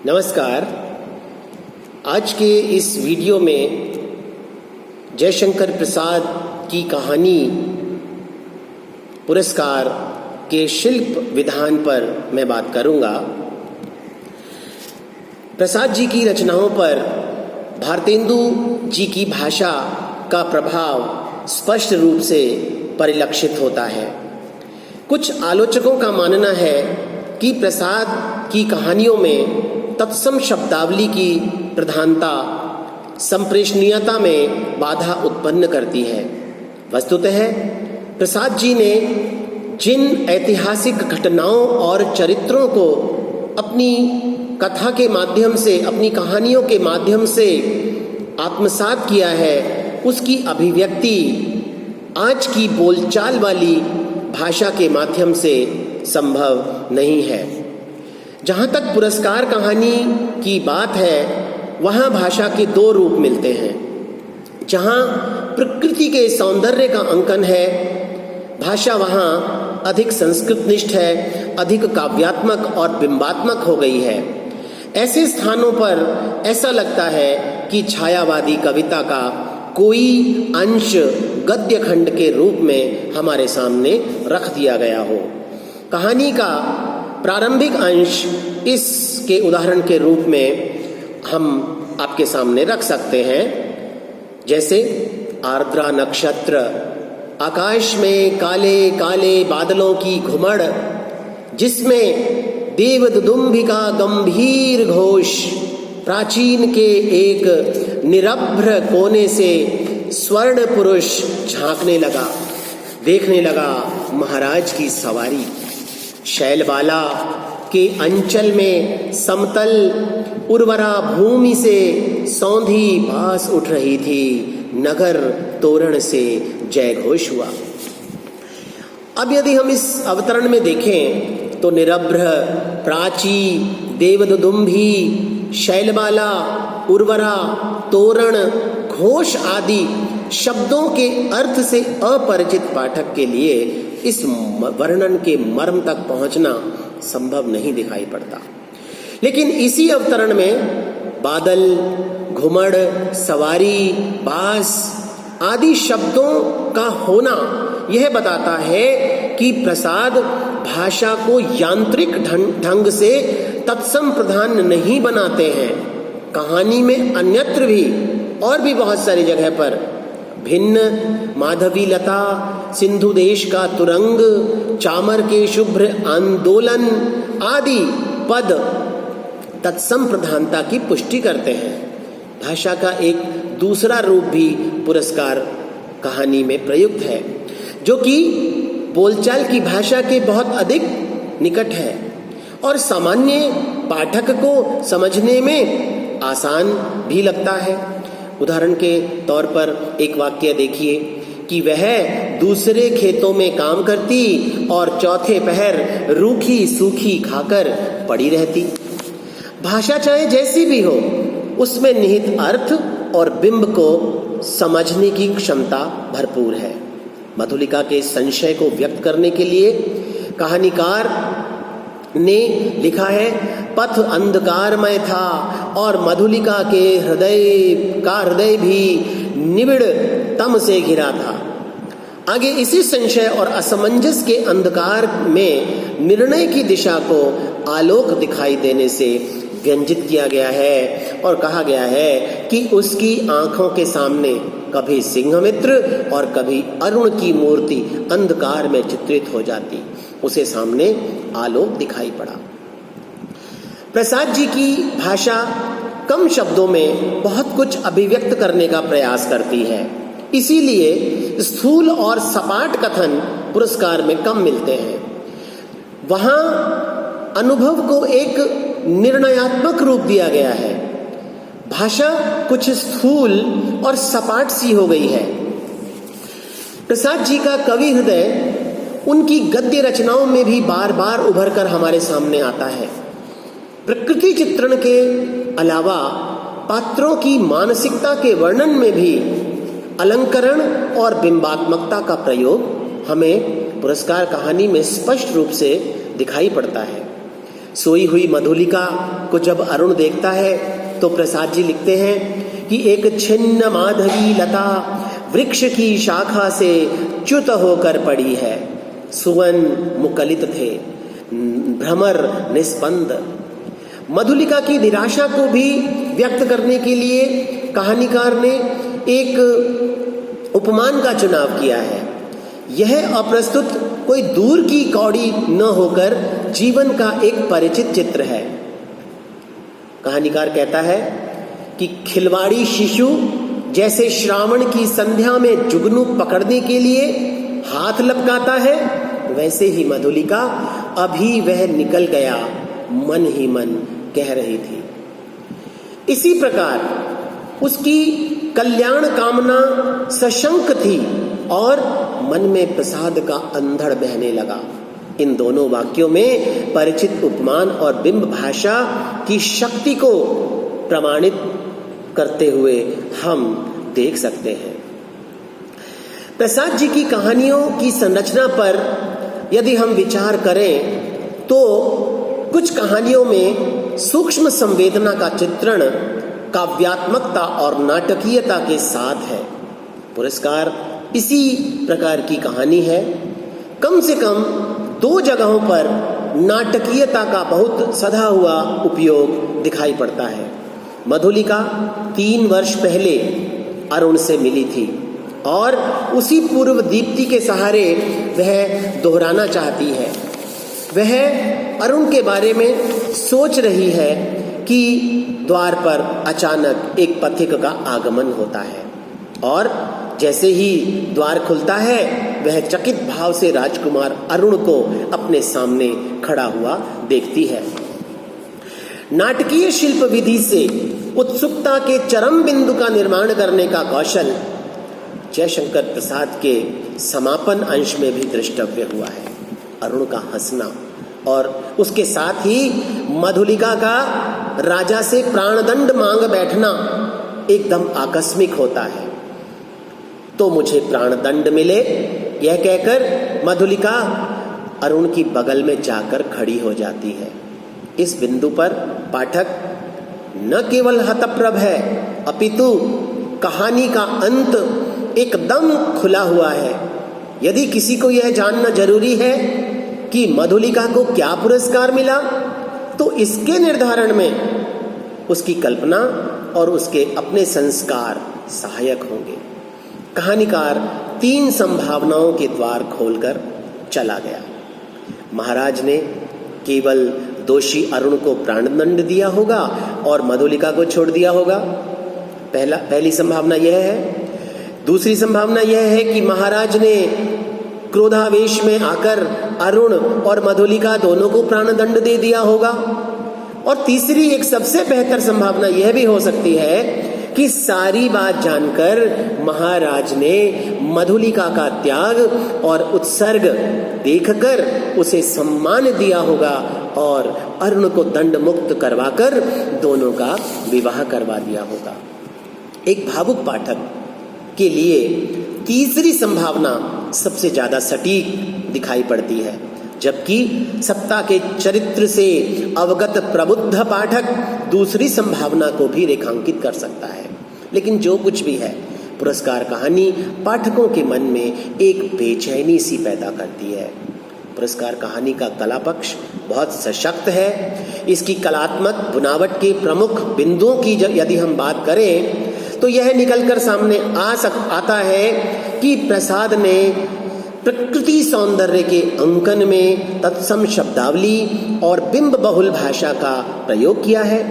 नमस्कार। आज के इस वीडियो में जयशंकर प्रसाद की कहानी पुरस्कार के शिल्प विधान पर मैं बात करूंगा। प्रसाद जी की रचनाओं पर भारतेंदु जी की भाषा का प्रभाव स्पष्ट रूप से परिलक्षित होता है। कुछ आलोचकों का मानना है कि प्रसाद की कहानियों में तत्सम शब्दावली की प्रधानता संप्रेषणीयता में बाधा उत्पन्न करती है। वस्तुतः प्रसाद जी ने जिन ऐतिहासिक घटनाओं और चरित्रों को अपनी कथा के माध्यम से, अपनी कहानियों के माध्यम से आत्मसात किया है, उसकी अभिव्यक्ति आज की बोलचाल वाली भाषा के माध्यम से संभव नहीं है। जहाँ तक पुरस्कार कहानी की बात है, वहाँ भाषा के दो रूप मिलते हैं। जहाँ प्रकृति के सौंदर्य का अंकन है, भाषा वहाँ अधिक संस्कृतनिष्ठ है, अधिक काव्यात्मक और बिंबात्मक हो गई है। ऐसे स्थानों पर ऐसा लगता है कि छायावादी कविता का कोई अंश गद्य खंड के रूप में हमारे सामने रख दिया गया हो। कहानी का प्रारंभिक अंश इसके उदाहरण के रूप में हम आपके सामने रख सकते हैं। जैसे आर्द्रा नक्षत्र, आकाश में काले काले बादलों की घुमड़, जिसमें देवदुदुम्भी का गंभीर घोष प्राचीन के एक निरभ्र कोने से स्वर्ण पुरुष झांकने लगा। देखने लगा महाराज की सवारी। शैलबाला के अंचल में समतल उर्वरा भूमि से सौंधी बास उठ रही थी। नगर तोरण से जय घोष हुआ। अब यदि हम इस अवतरण में देखें तो निरभ्र, प्राची, देवदुदुम्भी, शैलबाला, उर्वरा, तोरण, घोष आदि शब्दों के अर्थ से अपरिचित पाठक के लिए इस वर्णन के मर्म तक पहुंचना संभव नहीं दिखाई पड़ता। लेकिन इसी अवतरण में बादल, घुमड़, सवारी, बास आदि शब्दों का होना यह बताता है कि प्रसाद भाषा को यांत्रिक ढंग से तत्सम प्रधान नहीं बनाते हैं। कहानी में अन्यत्र भी और भी बहुत सारी जगह पर भिन्न माधवी लता, सिंधु देश का तुरंग, चामर के शुभ्र आंदोलन आदि पद तत्सम प्रधानता की पुष्टि करते हैं। भाषा का एक दूसरा रूप भी पुरस्कार कहानी में प्रयुक्त है, जो कि बोलचाल की भाषा के बहुत अधिक निकट है और सामान्य पाठक को समझने में आसान भी लगता है। उदाहरण के तौर पर एक वाक्य देखिए कि वह दूसरे खेतों में काम करती और चौथे पहर रूखी सूखी खाकर पड़ी रहती। भाषा चाहे जैसी भी हो, उसमें निहित अर्थ और बिंब को समझने की क्षमता भरपूर है। मधुलिका के संशय को व्यक्त करने के लिए कहानीकार ने लिखा है, पथ अंधकारमय था और मधुलिका के हृदय भी निबिड़ तम से घिरा था। आगे इसी संशय और असमंजस के अंधकार में निर्णय की दिशा को आलोक दिखाई देने से व्यंजित किया गया है और कहा गया है कि उसकी आंखों के सामने कभी सिंहमित्र और कभी अरुण की मूर्ति अंधकार में चित्रित हो जाती। उसे सामने आलोक दिखाई पड़ा। प्रसाद जी की भाषा कम शब्दों में बहुत कुछ अभिव्यक्त करने का प्रयास करती है, इसीलिए स्थूल और सपाट कथन पुरस्कार में कम मिलते हैं। वहां अनुभव को एक निर्णयात्मक रूप दिया गया है। भाषा कुछ स्थूल और सपाट सी हो गई है। प्रसाद जी का कवि हृदय उनकी गद्य रचनाओं में भी बार बार उभर कर हमारे सामने आता है। प्रकृति चित्रण के अलावा पात्रों की मानसिकता के वर्णन में भी अलंकरण और बिंबात्मकता का प्रयोग हमें पुरस्कार कहानी में स्पष्ट रूप से दिखाई पड़ता है। सोई हुई मधुलिका को जब अरुण देखता है तो प्रसाद जी लिखते हैं कि एक छिन्न माधवी लता वृक्ष की शाखा से च्युत होकर पड़ी है। सुवन मुकलित थे, भ्रमर निस्पंद। मधुलिका की निराशा को भी व्यक्त करने के लिए कहानीकार ने एक उपमान का चुनाव किया है। यह अप्रस्तुत कोई दूर की कौड़ी न होकर जीवन का एक परिचित चित्र है। कहानीकार कहता है कि खिलवाड़ी शिशु जैसे श्रावण की संध्या में जुगनू पकड़ने के लिए हाथ लपकाता है, वैसे ही मधुलिका अभी वह निकल गया मन ही मन कह रही थी। इसी प्रकार उसकी कल्याण कामना सशंक थी और मन में प्रसाद का अंधड़ बहने लगा। इन दोनों वाक्यों में परिचित उपमान और बिंब भाषा की शक्ति को प्रमाणित करते हुए हम देख सकते हैं। प्रसाद जी की कहानियों की संरचना पर यदि हम विचार करें तो कुछ कहानियों में सूक्ष्म संवेदना का चित्रण काव्यात्मकता और नाटकीयता के साथ है। पुरस्कार इसी प्रकार की कहानी है। कम से कम 2 जगहों पर नाटकीयता का बहुत सधा हुआ उपयोग दिखाई पड़ता है। मधुलिका 3 वर्ष पहले अरुण से मिली थी और उसी पूर्व दीप्ति के सहारे वह दोहराना चाहती है। वह अरुण के बारे में सोच रही है कि द्वार पर अचानक एक पथिक का आगमन होता है और जैसे ही द्वार खुलता है वह चकित भाव से राजकुमार अरुण को अपने सामने खड़ा हुआ देखती है। नाटकीय शिल्प विधि से उत्सुकता के चरम बिंदु का निर्माण करने का कौशल जयशंकर प्रसाद के समापन अंश में भी दृष्टव्य हुआ है। अरुण का हंसना और उसके साथ ही मधुलिका का राजा से प्राणदंड मांग बैठना एकदम आकस्मिक होता है। तो मुझे प्राणदंड मिले, यह कहकर मधुलिका अरुण की बगल में जाकर खड़ी हो जाती है। इस बिंदु पर पाठक न केवल हतप्रभ है अपितु कहानी का अंत एकदम खुला हुआ है। यदि किसी को यह जानना जरूरी है कि मधुलिका को क्या पुरस्कार मिला तो इसके निर्धारण में उसकी कल्पना और उसके अपने संस्कार सहायक होंगे। कहानीकार 3 संभावनाओं के द्वार खोलकर चला गया। महाराज ने केवल दोषी अरुण को प्राणदंड दिया होगा और मधुलिका को छोड़ दिया होगा। पहली संभावना यह है। दूसरी संभावना यह है कि महाराज ने क्रोधावेश में आकर अरुण और मधुलिका दोनों को प्राणदंड दे दिया होगा। और तीसरी एक सबसे बेहतर संभावना यह भी हो सकती है कि सारी बात जानकर महाराज ने मधुलिका का त्याग और उत्सर्ग देखकर उसे सम्मान दिया होगा और अरुण को दंड मुक्त करवाकर दोनों का विवाह करवा दिया होगा। एक भावुक पाठक के लिए तीसरी संभावना सबसे ज्यादा सटीक दिखाई पड़ती है, जबकि सत्ता के चरित्र से अवगत प्रबुद्ध पाठक दूसरी संभावना को भी रेखांकित कर सकता है। लेकिन जो कुछ भी है, पुरस्कार कहानी पाठकों के मन में एक बेचैनी सी पैदा करती है। पुरस्कार कहानी का कला पक्ष बहुत सशक्त है। इसकी कलात्मक बुनावट के प्रमुख बिंदुओं की यदि हम बात करें तो यह निकलकर सामने आता है कि प्रसाद ने प्रकृति सौंदर्य के अंकन में तत्सम शब्दावली और बिंब बहुल भाषा का प्रयोग किया है।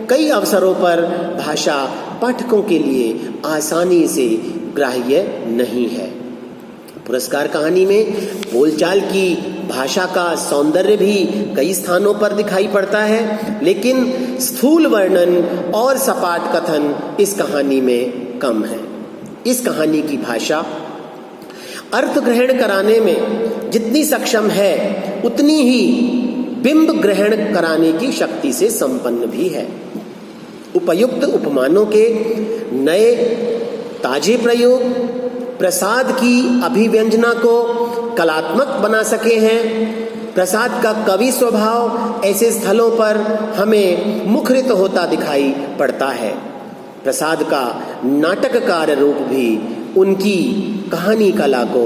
कई अवसरों पर भाषा पाठकों के लिए आसानी से ग्राह्य नहीं है। पुरस्कार कहानी में बोलचाल की भाषा का सौंदर्य भी कई स्थानों पर दिखाई पड़ता है, लेकिन स्थूल वर्णन और सपाट कथन इस कहानी में कम है। इस कहानी की भाषा अर्थ ग्रहण कराने में जितनी सक्षम है उतनी ही बिंब ग्रहण कराने की शक्ति से संपन्न भी है। उपयुक्त उपमानों के नए ताजे प्रयोग प्रसाद की अभिव्यंजना को कलात्मक बना सके हैं। प्रसाद का कवि स्वभाव ऐसे स्थलों पर हमें मुखरित होता दिखाई पड़ता है। प्रसाद का नाटककार रूप भी उनकी कहानी कला को,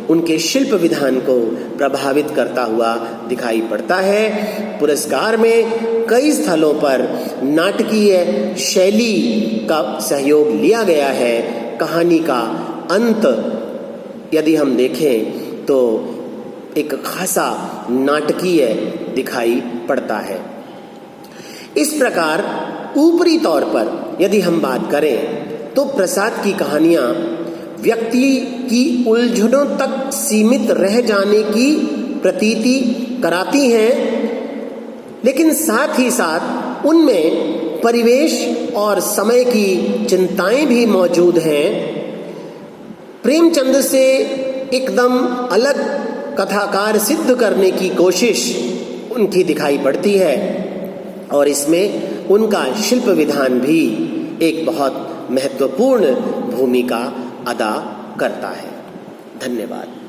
उनके शिल्प विधान को प्रभावित करता हुआ दिखाई पड़ता है। पुरस्कार में कई स्थलों पर नाटकीय शैली का सहयोग लिया गया है। कहानी का अंत यदि हम देखें तो एक खासा नाटकीय दिखाई पड़ता है। इस प्रकार ऊपरी तौर पर यदि हम बात करें तो प्रसाद की कहानियां व्यक्ति की उलझनों तक सीमित रह जाने की प्रतीति कराती हैं, लेकिन साथ ही साथ उनमें परिवेश और समय की चिंताएं भी मौजूद हैं। प्रेमचंद से एकदम अलग कथाकार सिद्ध करने की कोशिश उनकी दिखाई पड़ती है और इसमें उनका शिल्प विधान भी एक बहुत महत्वपूर्ण भूमिका अदा करता है। धन्यवाद।